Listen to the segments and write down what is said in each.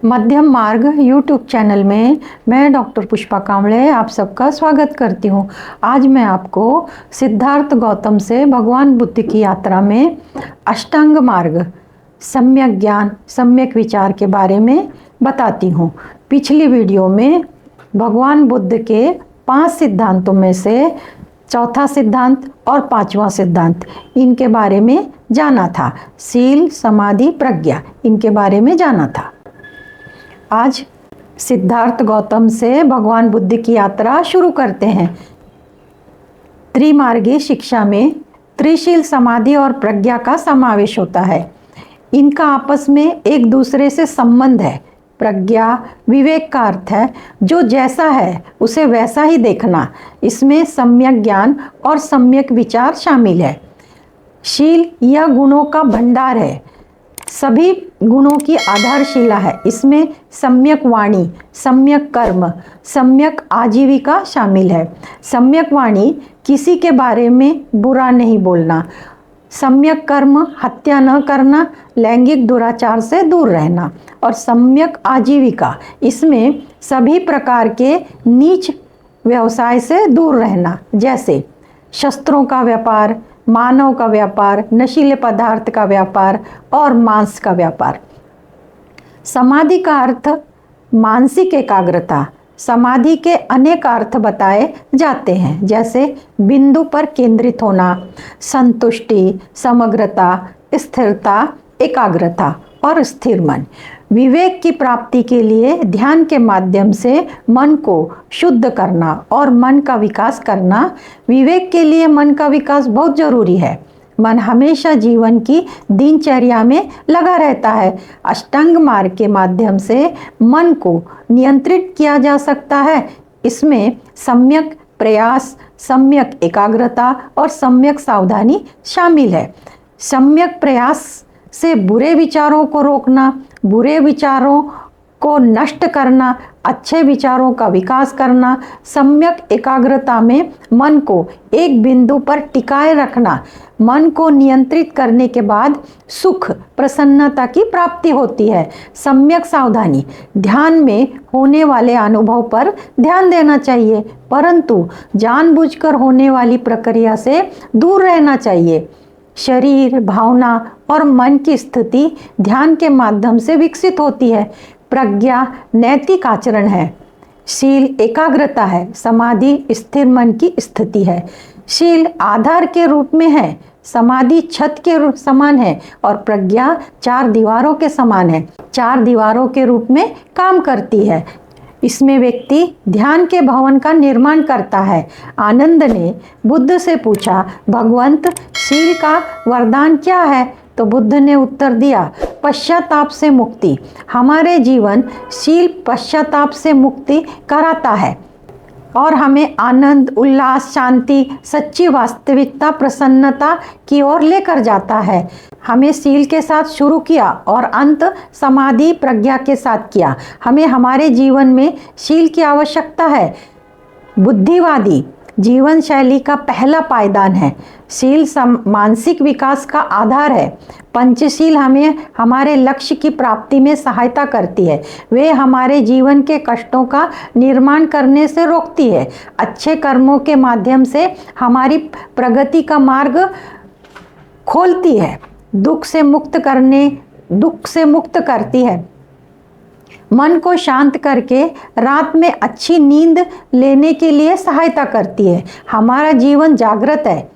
मध्यम मार्ग YouTube channel में मैं डॉक्टर पुष्पा कांबळे आप सबका स्वागत करती हूँ। आज मैं आपको सिद्धार्थ गौतम से भगवान बुद्ध की यात्रा में अष्टांग मार्ग, सम्यक ज्ञान, सम्यक विचार के बारे में बताती हूँ। पिछली वीडियो में भगवान बुद्ध के 5 सिद्धांतों में से चौथा सिद्धांत और 5वां सिद्धांत इनके बारे में जाना था। शील, समाधि, प्रज्ञा इनके बारे में जाना था। आज सिद्धार्थ गौतम से भगवान बुद्ध की यात्रा शुरू करते हैं। त्रिमार्गी शिक्षा में त्रिशील, समाधि और प्रज्ञा का समावेश होता है। इनका आपस में एक दूसरे से संबंध है। प्रज्ञा विवेक का अर्थ है जो जैसा है उसे वैसा ही देखना। इसमें सम्यक ज्ञान और सम्यक विचार शामिल है। शील यह गुणों का भंडार है, सभी गुणों की आधारशिला है। इसमें सम्यक वाणी, सम्यक कर्म, सम्यक आजीविका शामिल है। सम्यक वाणी किसी के बारे में बुरा नहीं बोलना। सम्यक कर्म हत्या न करना, लैंगिक दुराचार से दूर रहना। और सम्यक आजीविका इसमें सभी प्रकार के नीच व्यवसाय से दूर रहना, जैसे शस्त्रों का व्यापार, मानव का व्यापार, नशीले पदार्थ का व्यापार और मांस का व्यापार। समाधि का अर्थ मानसिक एकाग्रता। समाधि के अनेक अर्थ बताए जाते हैं, जैसे बिंदु पर केंद्रित होना, संतुष्टि, समग्रता, स्थिरता, एकाग्रता और स्थिर मन। विवेक की प्राप्ति के लिए ध्यान के माध्यम से मन को शुद्ध करना और मन का विकास करना। विवेक के लिए मन का विकास बहुत जरूरी है। मन हमेशा जीवन की दिनचर्या में लगा रहता है। अष्टांग मार्ग के माध्यम से मन को नियंत्रित किया जा सकता है। इसमें सम्यक प्रयास, सम्यक एकाग्रता और सम्यक सावधानी शामिल है। सम्यक प्रयास से बुरे विचारों को रोकना, बुरे विचारों को नष्ट करना, अच्छे विचारों का विकास करना। सम्यक एकाग्रता में मन को एक बिंदु पर टिकाए रखना। मन को नियंत्रित करने के बाद सुख, प्रसन्नता की प्राप्ति होती है। सम्यक सावधानी, ध्यान में होने वाले अनुभव पर ध्यान देना चाहिए, परंतु जानबूझकर होने वाली प्रक्रिया से दूर रहना चाहिए। शरीर, भावना और मन की स्थिति ध्यान के माध्यम से विकसित होती है। प्रज्ञा नैतिक आचरण है। शील एकाग्रता है। समाधि स्थिर मन की स्थिति है। शील आधार के रूप में है, समाधि छत के समान है और प्रज्ञा 4 दीवारों के समान है, 4 दीवारों के रूप में काम करती है। इसमें व्यक्ति ध्यान के भवन का निर्माण करता है। आनंद ने बुद्ध से पूछा, भगवंत शील का वरदान क्या है? तो बुद्ध ने उत्तर दिया, पश्चाताप से मुक्ति। हमारे जीवन शील पश्चाताप से मुक्ति कराता है और हमें आनंद, उल्लास, शांति, सच्ची वास्तविकता, प्रसन्नता की ओर लेकर जाता है। हमें शील के साथ शुरू किया और अंत समाधि प्रज्ञा के साथ किया। हमें हमारे जीवन में शील की आवश्यकता है। बुद्धिवादी जीवन शैली का पहला पायदान है। शील मानसिक विकास का आधार है। पंचशील हमें हमारे लक्ष्य की प्राप्ति में सहायता करती है। वे हमारे जीवन के कष्टों का निर्माण करने से रोकती है। अच्छे कर्मों के माध्यम से हमारी प्रगति का मार्ग खोलती है। दुख से मुक्त करती है। मन को शांत करके रात में अच्छी नींद लेने के लिए सहायता करती है। हमारा जीवन जागृत है।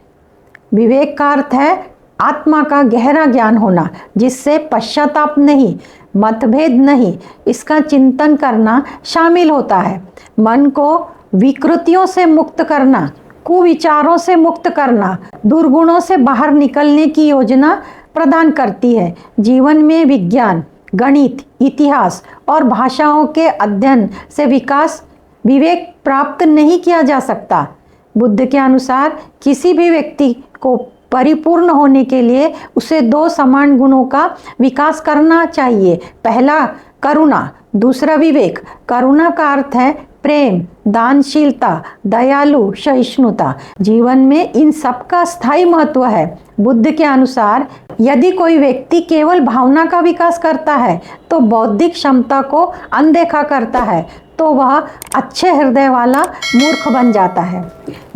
विवेक का अर्थ है आत्मा का गहरा ज्ञान होना, जिससे पश्चाताप नहीं, मतभेद नहीं, इसका चिंतन करना शामिल होता है। मन को विकृतियों से मुक्त करना, कुविचारों से मुक्त करना, दुर्गुणों से बाहर निकलने की योजना प्रदान करती है। जीवन में विज्ञान, गणित, इतिहास और भाषाओं के अध्ययन से विवेक प्राप्त नहीं किया जा सकता। बुद्ध के अनुसार किसी भी व्यक्ति को परिपूर्ण होने के लिए उसे 2 समान गुणों का विकास करना चाहिए। पहला करुणा, दूसरा विवेक। करुणा का अर्थ है प्रेम, दानशीलता, दयालु, सहिष्णुता। जीवन में इन सब का स्थायी महत्व है। बुद्ध के अनुसार यदि कोई व्यक्ति केवल भावना का विकास करता है तो बौद्धिक क्षमता को अनदेखा करता है तो वह अच्छे हृदय वाला मूर्ख बन जाता है।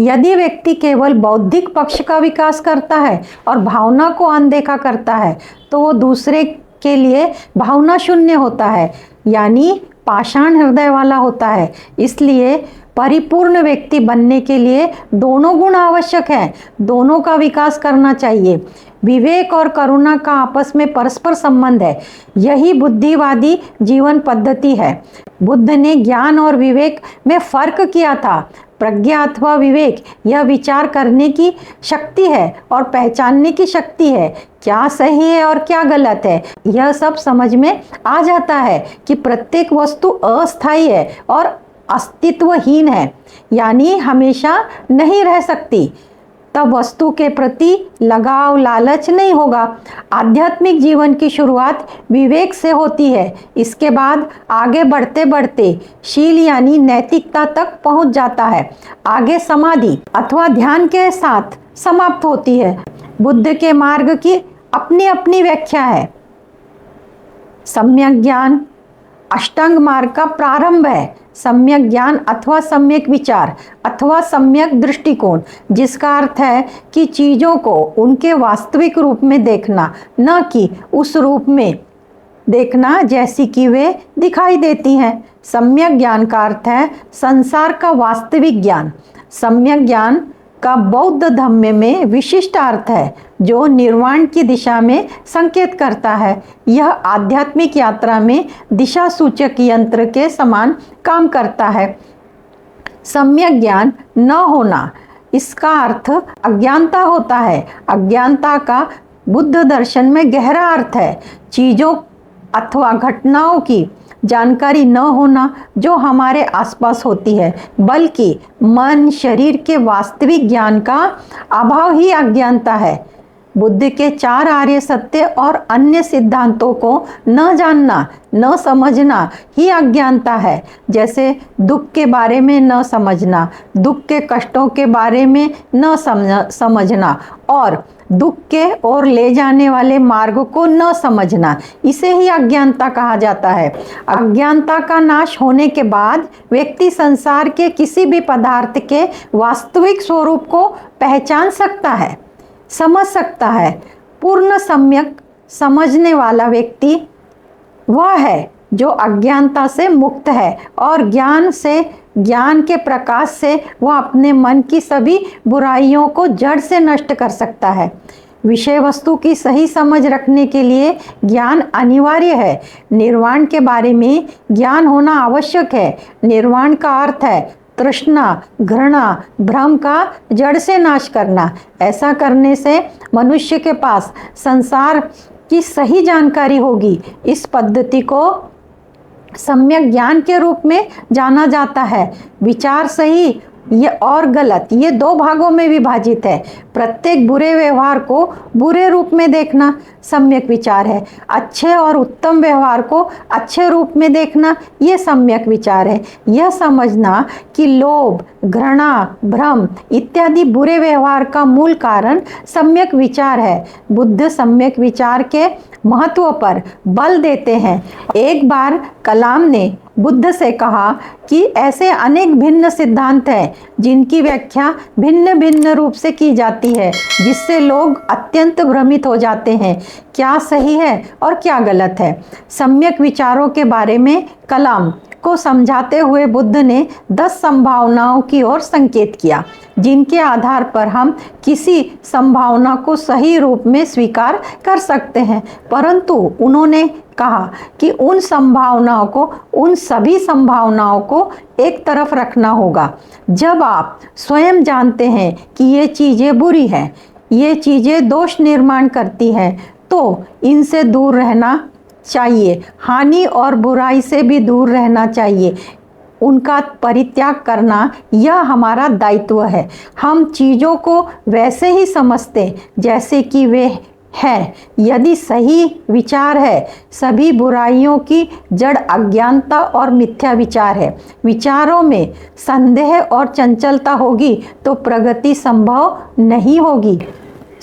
यदि व्यक्ति केवल बौद्धिक पक्ष का विकास करता है और भावना को अनदेखा करता है तो वो दूसरे के लिए भावना शून्य होता है, यानी पाषाण हृदय वाला होता है। इसलिए परिपूर्ण व्यक्ति बनने के लिए दोनों गुण आवश्यक हैं, दोनों का विकास करना चाहिए। विवेक और करुणा का आपस में परस्पर संबंध है, यही बुद्धिवादी जीवन पद्धति है। बुद्ध ने ज्ञान और विवेक में फर्क किया था। प्रज्ञा अथवा विवेक यह विचार करने की शक्ति है और पहचानने की शक्ति है, क्या सही है और क्या गलत है। यह सब समझ में आ जाता है कि प्रत्येक वस्तु अस्थायी है और अस्तित्वहीन है, यानी हमेशा नहीं रह सकती। तब वस्तु के प्रति लगाव, लालच नहीं होगा। आध्यात्मिक जीवन की शुरुआत विवेक से होती है, इसके बाद आगे बढ़ते बढ़ते शील यानी नैतिकता तक पहुंच जाता है। आगे समाधि अथवा ध्यान के साथ समाप्त होती है। बुद्ध के मार्ग की अपनी अपनी व्याख्या है। सम्यक ज्ञान अष्टांग मार्ग का प्रारंभ है। सम्यक ज्ञान अथवा सम्यक विचार अथवा सम्यक दृष्टिकोण, जिसका अर्थ है कि चीज़ों को उनके वास्तविक रूप में देखना, न कि उस रूप में देखना जैसी कि वे दिखाई देती हैं। सम्यक ज्ञान का अर्थ है संसार का वास्तविक ज्ञान। सम्यक ज्ञान का बौद्ध धर्म में विशिष्ट अर्थ है जो निर्वाण की दिशा में संकेत करता है। यह आध्यात्मिक यात्रा में दिशा सूचक यंत्र के समान काम करता है। सम्यक ज्ञान न होना, इसका अर्थ अज्ञानता होता है। अज्ञानता का बुद्ध दर्शन में गहरा अर्थ है चीज़ों अथवा घटनाओं की जानकारी न होना जो हमारे आसपास होती है, बल्कि मन शरीर के वास्तविक ज्ञान का अभाव ही अज्ञानता है। बुद्ध के 4 आर्य सत्य और अन्य सिद्धांतों को न जानना, न समझना ही अज्ञानता है। जैसे दुख के बारे में न समझना, दुख के कष्टों के बारे में न समझना और दुख के ओर ले जाने वाले मार्ग को न समझना, इसे ही अज्ञानता कहा जाता है। अज्ञानता का नाश होने के बाद व्यक्ति संसार के किसी भी पदार्थ के वास्तविक स्वरूप को पहचान सकता है, समझ सकता है। पूर्ण सम्यक समझने वाला व्यक्ति वह है जो अज्ञानता से मुक्त है और ज्ञान के प्रकाश से वह अपने मन की सभी बुराइयों को जड़ से नष्ट कर सकता है। विषय वस्तु की सही समझ रखने के लिए ज्ञान अनिवार्य है। निर्वाण के बारे में ज्ञान होना आवश्यक है। निर्वाण का अर्थ है तृष्णा, घृणा, भ्रम का जड़ से नाश करना। ऐसा करने से मनुष्य के पास संसार की सही जानकारी होगी। इस पद्धति को सम्यक ज्ञान के रूप में जाना जाता है। विचार सही ये और गलत, ये 2 भागों में विभाजित है। प्रत्येक बुरे व्यवहार को बुरे रूप में देखना सम्यक विचार है। अच्छे और उत्तम व्यवहार को अच्छे रूप में देखना ये सम्यक विचार है। यह समझना कि लोभ, घृणा, भ्रम इत्यादि बुरे व्यवहार का मूल कारण सम्यक विचार है। बुद्ध सम्यक विचार के महत्व पर बल देते हैं। एक बार कलाम ने बुद्ध से कहा कि ऐसे अनेक भिन्न सिद्धांत हैं जिनकी व्याख्या भिन्न भिन्न रूप से की जाती है, जिससे लोग अत्यंत भ्रमित हो जाते हैं क्या सही है और क्या गलत है। सम्यक विचारों के बारे में कलाम को समझाते हुए बुद्ध ने 10 संभावनाओं की ओर संकेत किया, जिनके आधार पर हम किसी संभावना को सही रूप में स्वीकार कर सकते हैं। परंतु उन्होंने कहा कि उन सभी संभावनाओं को एक तरफ रखना होगा। जब आप स्वयं जानते हैं कि ये चीज़ें बुरी हैं, ये चीज़ें दोष निर्माण करती हैं, तो इनसे दूर रहना चाहिए। हानि और बुराई से भी दूर रहना चाहिए। उनका परित्याग करना यह हमारा दायित्व है। हम चीज़ों को वैसे ही समझते जैसे कि वे है। यदि सही विचार है, सभी बुराइयों की जड़ अज्ञानता और मिथ्या विचार है। विचारों में संदेह और चंचलता होगी तो प्रगति संभव नहीं होगी।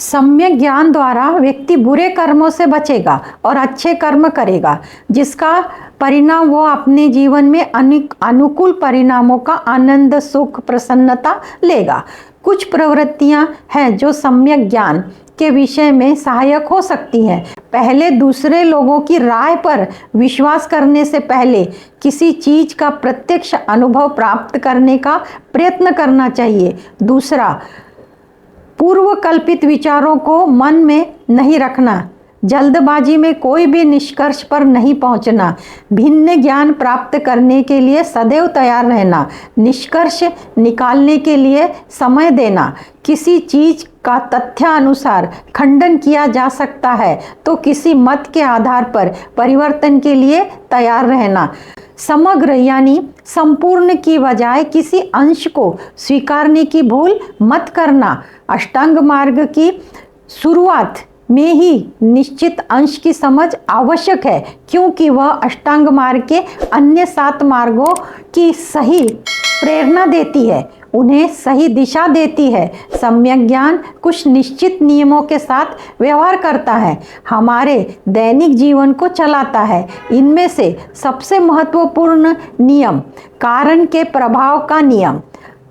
सम्यक ज्ञान द्वारा व्यक्ति बुरे कर्मों से बचेगा और अच्छे कर्म करेगा, जिसका परिणाम वो अपने जीवन में अनुकूल परिणामों का आनंद, सुख, प्रसन्नता लेगा। कुछ प्रवृत्तियां हैं जो सम्यक ज्ञान के विषय में सहायक हो सकती हैं। पहले दूसरे लोगों की राय पर विश्वास करने से पहले किसी चीज का प्रत्यक्ष अनुभव प्राप्त करने का प्रयत्न करना चाहिए। दूसरा, पूर्व कल्पित विचारों को मन में नहीं रखना। जल्दबाजी में कोई भी निष्कर्ष पर नहीं पहुंचना। भिन्न ज्ञान प्राप्त करने के लिए सदैव तैयार रहना। निष्कर्ष निकालने के लिए समय देना। किसी चीज का तथ्यानुसार खंडन किया जा सकता है तो किसी मत के आधार पर परिवर्तन के लिए तैयार रहना। समग्र यानी संपूर्ण की बजाय किसी अंश को स्वीकारने की भूल मत करना। अष्टांग मार्ग की शुरुआत में ही निश्चित अंश की समझ आवश्यक है, क्योंकि वह अष्टांग मार्ग के अन्य 7 मार्गों की सही प्रेरणा देती है, उन्हें सही दिशा देती है। सम्यक ज्ञान कुछ निश्चित नियमों के साथ व्यवहार करता है, हमारे दैनिक जीवन को चलाता है। इनमें से सबसे महत्वपूर्ण नियम कारण के प्रभाव का नियम।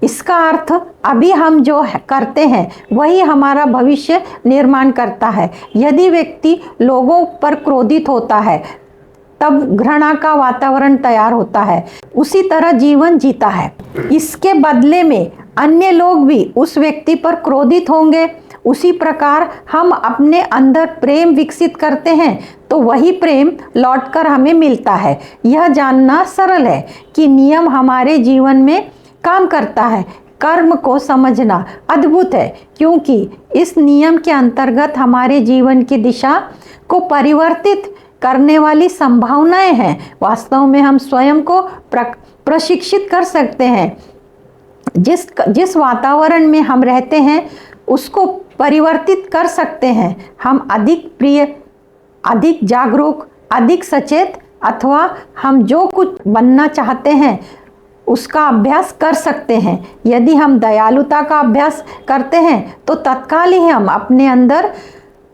इसका अर्थ अभी हम जो करते हैं वही हमारा भविष्य निर्माण करता है। यदि व्यक्ति लोगों पर क्रोधित होता है तब घृणा का वातावरण तैयार होता है, उसी तरह जीवन जीता है। इसके बदले में अन्य लोग भी उस व्यक्ति पर क्रोधित होंगे। उसी प्रकार हम अपने अंदर प्रेम विकसित करते हैं तो वही प्रेम लौटकर हमें मिलता है। यह जानना सरल है कि नियम हमारे जीवन में काम करता है। कर्म को समझना अद्भुत है, क्योंकि इस नियम के अंतर्गत हमारे जीवन की दिशा को परिवर्तित करने वाली संभावनाएं हैं। वास्तव में हम स्वयं को प्रशिक्षित कर सकते हैं। जिस वातावरण में हम रहते हैं उसको परिवर्तित कर सकते हैं। हम अधिक प्रिय, अधिक जागरूक, अधिक सचेत अथवा हम जो कुछ बनना चाहते हैं उसका अभ्यास कर सकते हैं। यदि हम दयालुता का अभ्यास करते हैं तो तत्काल ही हम अपने अंदर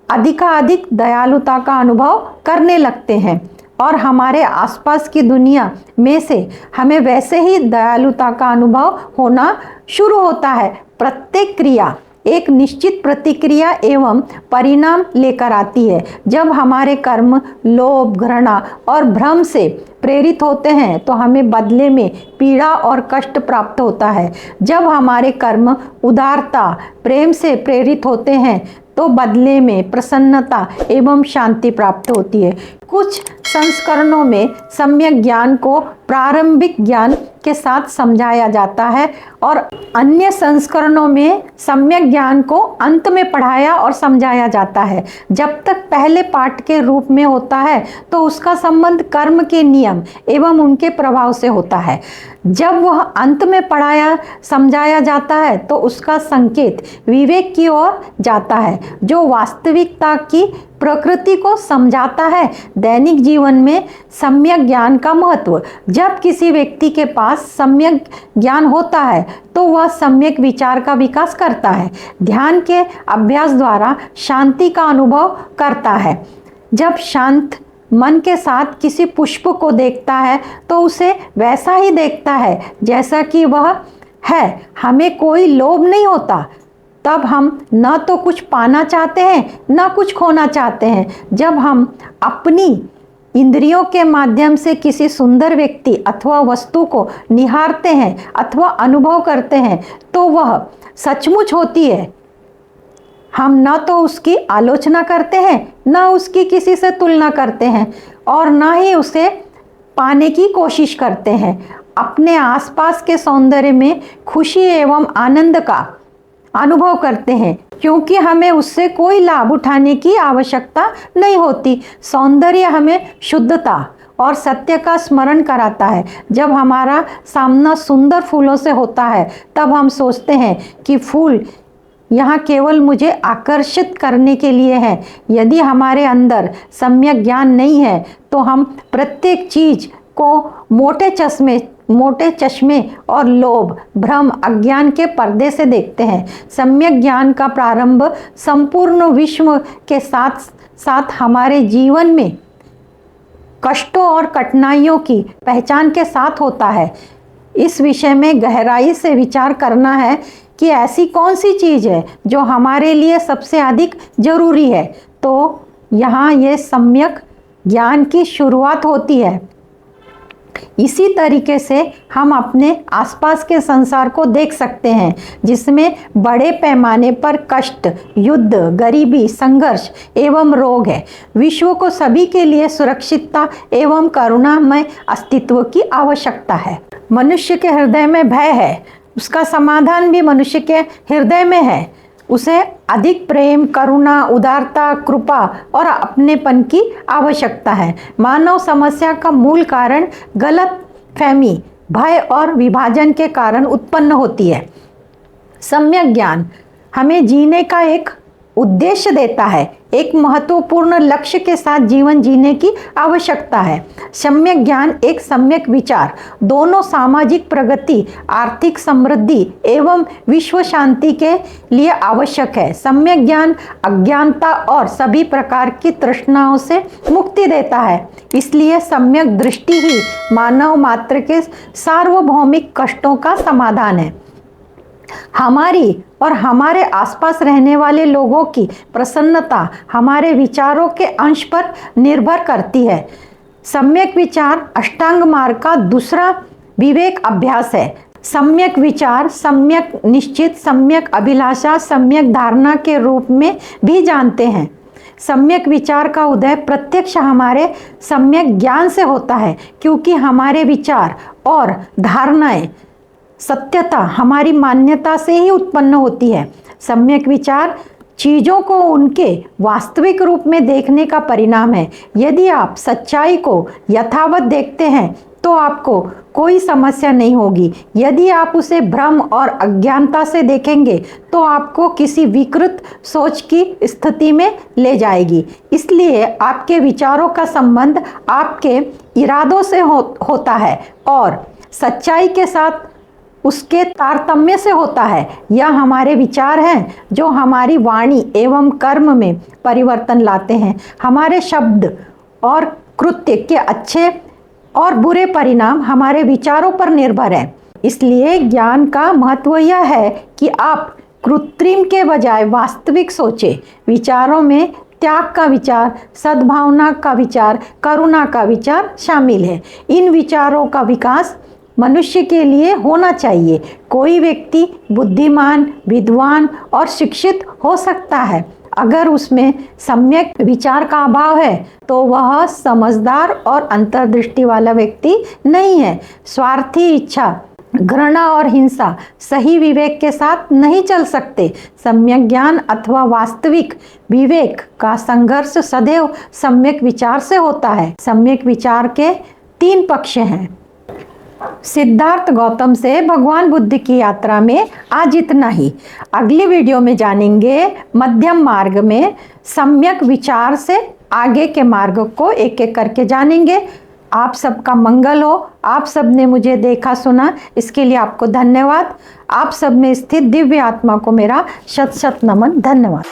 अधिकाधिक दयालुता का अनुभव करने लगते हैं और हमारे आसपास की दुनिया में से हमें वैसे ही दयालुता का अनुभव होना शुरू होता है। प्रत्येक क्रिया एक निश्चित प्रतिक्रिया एवं परिणाम लेकर आती है। जब हमारे कर्म लोभ, घृणा और भ्रम से प्रेरित होते हैं तो हमें बदले में पीड़ा और कष्ट प्राप्त होता है। जब हमारे कर्म उदारता, प्रेम से प्रेरित होते हैं तो बदले में प्रसन्नता एवं शांति प्राप्त होती है। कुछ संस्करणों में सम्यक ज्ञान को प्रारंभिक ज्ञान के साथ समझाया जाता है और अन्य संस्करणों में सम्यक ज्ञान को अंत में पढ़ाया और समझाया जाता है। जब तक पहले पाठ के रूप में होता है तो उसका संबंध कर्म के नियम एवं उनके प्रभाव से होता है। जब वह अंत में पढ़ाया समझाया जाता है तो उसका संकेत विवेक की ओर जाता है, जो वास्तविकता की प्रकृति को समझाता है। दैनिक जीवन में सम्यक ज्ञान का महत्व। जब किसी व्यक्ति के पास सम्यक ज्ञान होता है तो वह सम्यक विचार का विकास करता है। ध्यान के अभ्यास द्वारा शांति का अनुभव करता है। जब शांत मन के साथ किसी पुष्प को देखता है तो उसे वैसा ही देखता है जैसा कि वह है। हमें कोई लोभ नहीं होता। तब हम न तो कुछ पाना चाहते हैं न कुछ खोना चाहते हैं। जब हम अपनी इंद्रियों के माध्यम से किसी सुंदर व्यक्ति अथवा वस्तु को निहारते हैं अथवा अनुभव करते हैं तो वह सचमुच होती है। हम न तो उसकी आलोचना करते हैं न उसकी किसी से तुलना करते हैं और न ही उसे पाने की कोशिश करते हैं। अपने आसपास के सौंदर्य में खुशी एवं आनंद का अनुभव करते हैं, क्योंकि हमें उससे कोई लाभ उठाने की आवश्यकता नहीं होती। सौंदर्य हमें शुद्धता और सत्य का स्मरण कराता है। जब हमारा सामना सुंदर फूलों से होता है तब हम सोचते हैं कि फूल यहाँ केवल मुझे आकर्षित करने के लिए है। यदि हमारे अंदर सम्यक ज्ञान नहीं है तो हम प्रत्येक चीज को मोटे चश्मे और लोभ, भ्रम, अज्ञान के पर्दे से देखते हैं। सम्यक ज्ञान का प्रारंभ संपूर्ण विश्व के साथ साथ हमारे जीवन में कष्टों और कठिनाइयों की पहचान के साथ होता है। इस विषय में गहराई से विचार करना है कि ऐसी कौन सी चीज़ है जो हमारे लिए सबसे अधिक जरूरी है। तो यहाँ ये सम्यक ज्ञान की शुरुआत होती है। इसी तरीके से हम अपने आसपास के संसार को देख सकते हैं, जिसमें बड़े पैमाने पर कष्ट, युद्ध, गरीबी, संघर्ष एवं रोग है। विश्व को सभी के लिए सुरक्षितता एवं करुणामय अस्तित्व की आवश्यकता है। मनुष्य के हृदय में भय है, उसका समाधान भी मनुष्य के हृदय में है। उसे अधिक प्रेम, करुणा, उदारता, कृपा और अपनेपन की आवश्यकता है। मानव समस्या का मूल कारण गलत फहमी, भय और विभाजन के कारण उत्पन्न होती है। सम्यक ज्ञान हमें जीने का एक उद्देश्य देता है, एक महत्वपूर्ण लक्ष्य के साथ जीवन जीने की आवश्यकता है। सम्यक ज्ञान एक सम्यक विचार दोनों सामाजिक प्रगति, आर्थिक समृद्धि एवं विश्व शांति के लिए आवश्यक है। सम्यक ज्ञान अज्ञानता और सभी प्रकार की तृष्णाओं से मुक्ति देता है। इसलिए सम्यक दृष्टि ही मानव मात्र के सार्वभौमिक कष्टों का समाधान है। हमारी और हमारे आसपास रहने वाले लोगों की प्रसन्नता हमारे विचारों के अंश पर निर्भर करती है। सम्यक विचार अष्टांग मार्ग का दूसरा विवेक अभ्यास है। सम्यक विचार सम्यक निश्चित, सम्यक अभिलाषा, सम्यक धारणा के रूप में भी जानते हैं। सम्यक विचार का उदय प्रत्यक्ष हमारे सम्यक ज्ञान से होता है, क्योंकि हमारे विचार और धारणाएं, सत्यता हमारी मान्यता से ही उत्पन्न होती है। सम्यक विचार चीज़ों को उनके वास्तविक रूप में देखने का परिणाम है। यदि आप सच्चाई को यथावत देखते हैं तो आपको कोई समस्या नहीं होगी। यदि आप उसे भ्रम और अज्ञानता से देखेंगे तो आपको किसी विकृत सोच की स्थिति में ले जाएगी। इसलिए आपके विचारों का संबंध आपके इरादों से होता है और सच्चाई के साथ उसके तारतम्य से होता है। यह हमारे विचार हैं जो हमारी वाणी एवं कर्म में परिवर्तन लाते हैं। हमारे शब्द और कृत्य के अच्छे और बुरे परिणाम हमारे विचारों पर निर्भर हैं। इसलिए ज्ञान का महत्व यह है कि आप कृत्रिम के बजाय वास्तविक सोचें। विचारों में त्याग का विचार, सद्भावना का विचार, करुणा का विचार शामिल है। इन विचारों का विकास मनुष्य के लिए होना चाहिए। कोई व्यक्ति बुद्धिमान, विद्वान और शिक्षित हो सकता है, अगर उसमें सम्यक विचार का अभाव है तो वह समझदार और अंतर्दृष्टि वाला व्यक्ति नहीं है। स्वार्थी इच्छा, घृणा और हिंसा सही विवेक के साथ नहीं चल सकते। सम्यक ज्ञान अथवा वास्तविक विवेक का संघर्ष सदैव सम्यक विचार से होता है। सम्यक विचार के 3 पक्ष हैं। सिद्धार्थ गौतम से भगवान बुद्ध की यात्रा में आज इतना ही। अगली वीडियो में जानेंगे मध्यम मार्ग में सम्यक विचार से आगे के मार्ग को एक एक करके जानेंगे। आप सबका मंगल हो। आप सब ने मुझे देखा सुना, इसके लिए आपको धन्यवाद। आप सब में स्थित दिव्य आत्मा को मेरा शत शत नमन। धन्यवाद।